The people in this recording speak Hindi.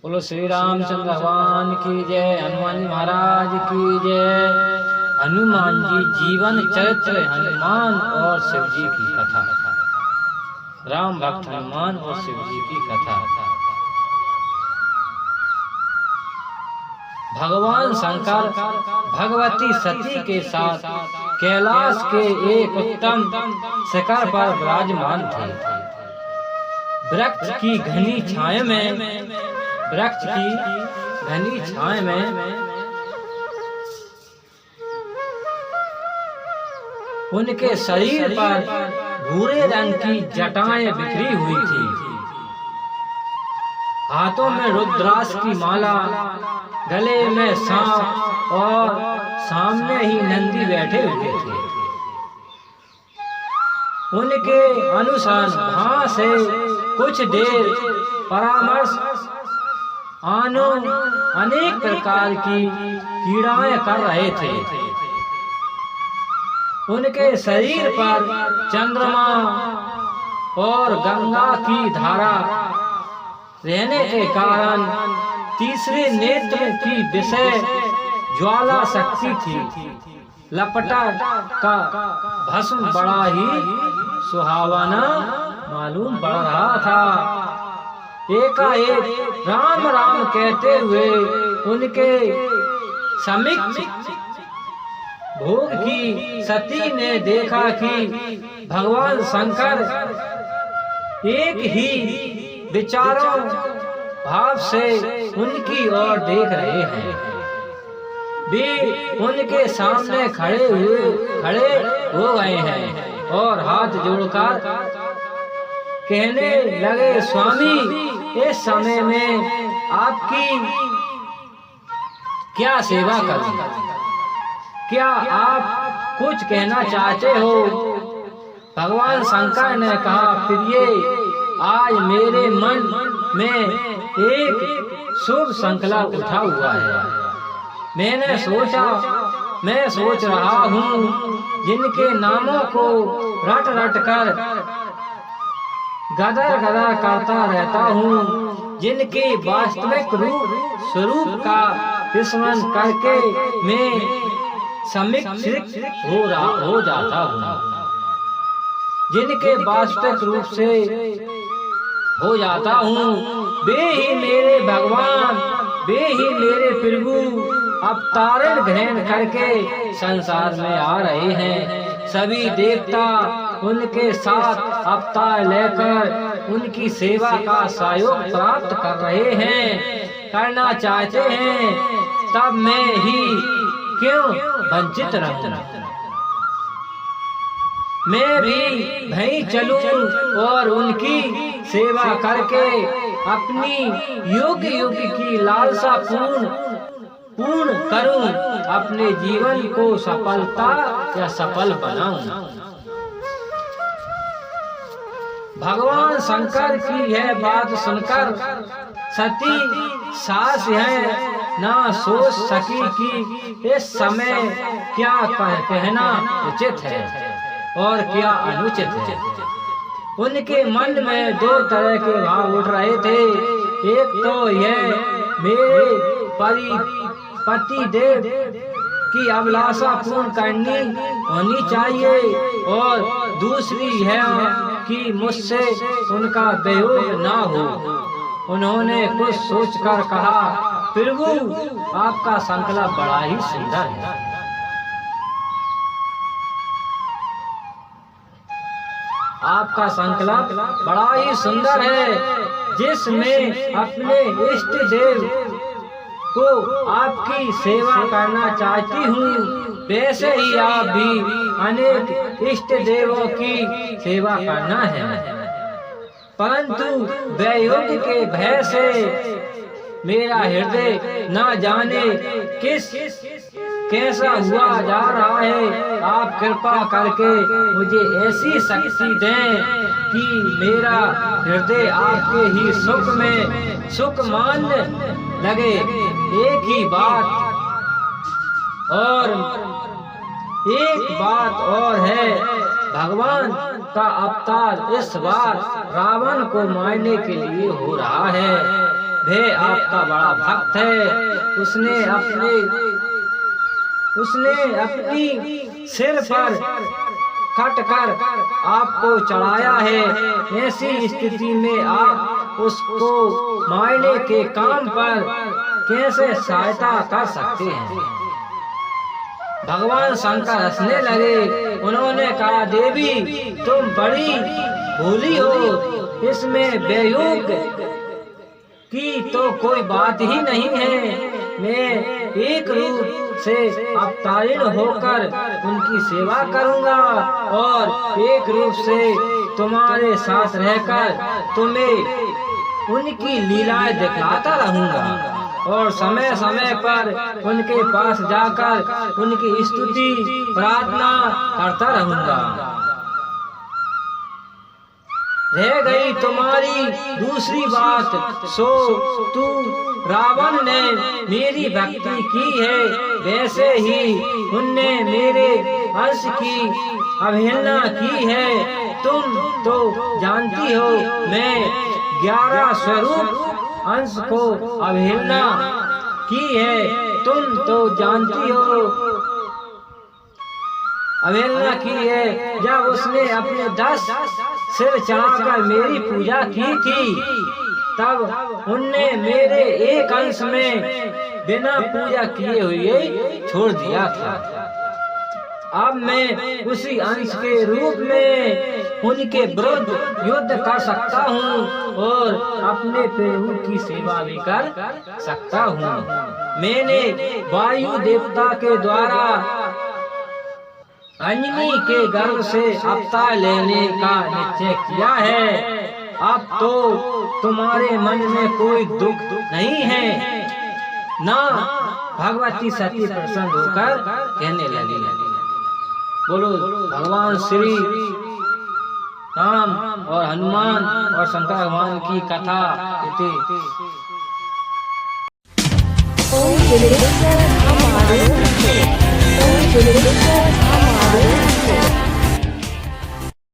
बोलो श्री रामचंद्र भगवान की जय, हनुमान जी महाराज की जय। हनुमान जी जीवन चरित्र, हनुमान और शिव जी की कथा। राम भक्त हनुमान और शिव जी की कथा। भगवान शंकर भगवती सती के साथ कैलाश के एक उत्तम शिखर पर विराजमान थे। वृक्ष की घनी छाया में उनके शरीर पर भूरे रंग की जटाएं बिखरी हुई थी। हाथों में रुद्राक्ष की माला, गले में सांप और सामने ही नंदी बैठे हुए थे। उनके अनुसार वहां से कुछ देर परामर्श अनेक प्रकार की पीड़ाएं कर रहे थे। उनके शरीर पर चंद्रमा और गंगा की धारा रहने के कारण तीसरे नेत्र की विषय ज्वाला शक्ति थी। लपटा का भस्म बड़ा ही सुहावना मालूम पड़ रहा था। एकाएक राम राम कहते हुए उनके समीप भोग की सती ने देखा कि भगवान शंकर एक ही विचारों भाव से उनकी ओर देख रहे हैं। वे उनके सामने खड़े हो गए हैं और हाथ जोड़कर कहने लगे, स्वामी, इस समय में आपकी क्या सेवा करूं? क्या आप कुछ कहना चाहते हो? भगवान शंकर ने कहा, प्रिय, आज मेरे मन में एक शुभ संकल्प उठा हुआ है। मैं सोच रहा हूँ, जिनके नामों को रट रट कर गदर गदर करता रहता हूँ, जिनके वास्तविक स्वरूप का विस्मरण करके मैं समिश्रित हो जाता हूँ, जिनके वास्तविक रूप से हो जाता हूँ, वे ही मेरे भगवान, वे ही मेरे प्रभु अवतारण ग्रहण करके संसार में आ रहे हैं। सभी देवता उनके साथ अवतार लेकर उनकी सेवा का सहयोग प्राप्त कर रहे हैं, करना चाहते हैं, तब मैं ही क्यों वंचित रहूं? मैं भी वहीं चलूं और उनकी सेवा करके अपनी युग की लालसा पूर्ण करूं, अपने जीवन को सफल बनाऊं। भगवान शंकर की यह बात सुनकर सती सास है ना सोच सकी कि इस समय क्या कहना उचित है और क्या अनुचित है। उनके मन में दो तरह के भाव उठ रहे थे। एक तो यह मेरे पति देव की अभिलाषा पूर्ण करनी होनी चाहिए, और दूसरी है कि मुझसे उनका वियोग ना हो। उन्होंने कुछ सोचकर कहा, प्रभु, आपका संकल्प बड़ा ही सुंदर है। आपका संकल्प बड़ा ही सुंदर है, जिसमें अपने इष्ट देव को आपकी सेवा करना चाहती हूँ, वैसे ही आप भी अनेक इष्ट देवों की सेवा करना है। परंतु वियोग के भय से मेरा हृदय न जाने कैसा हुआ जा रहा है। आप कृपा करके मुझे ऐसी शक्ति दें कि मेरा हृदय आपके ही सुख मानने लगे। एक बात और है, भगवान का अवतार इस बार रावण को मारने के लिए हो रहा है। वे आपका बड़ा भक्त है। उसने अपनी सिर पर कट कर आपको चढ़ाया है। ऐसी स्थिति में आप उसको मारने के काम पर कैसे सहायता कर सकते हैं? भगवान शंकर हंसने लगे। उन्होंने कहा, देवी तुम बड़ी भोली हो, इसमें बेयोग की तो कोई बात ही नहीं है। मैं एक रूप से अवतारित होकर उनकी सेवा करूंगा और एक रूप से तुम्हारे साथ रहकर तुम्हें उनकी लीलाएं दिखलाता रहूंगा और समय समय पर उनके पास जाकर उनकी स्तुति प्रार्थना करता रहूंगा। रह गई तुम्हारी दूसरी बात, सो तू रावण ने मेरी भक्ति की है, वैसे ही उनने मेरे अंश की अवहेलना की है। तुम तो जानती हो मैं 11 स्वरूप अंश को अवहेलना की है। तुम तो जानती हो अवहेलना की है। जब उसने अपने 10 सिर चढ़ाकर मेरी पूजा की थी, तब उनने मेरे एक अंश में बिना पूजा किए हुए छोड़ दिया था। अब मैं उसी अंश के रूप में उनके विरुद्ध युद्ध कर सकता हूँ और अपने प्रभु की सेवा भी कर सकता हूँ। मैंने वायु देवता के द्वारा अंजनी के गर्भ से अवतार लेने का निश्चय किया है। अब तो तुम्हारे मन में कोई दुख नहीं है ना? भगवती सती प्रसन्न होकर कहने लगी। बोलो भगवान श्री राम और हनुमान और शंकर भगवान की कथा। हमारे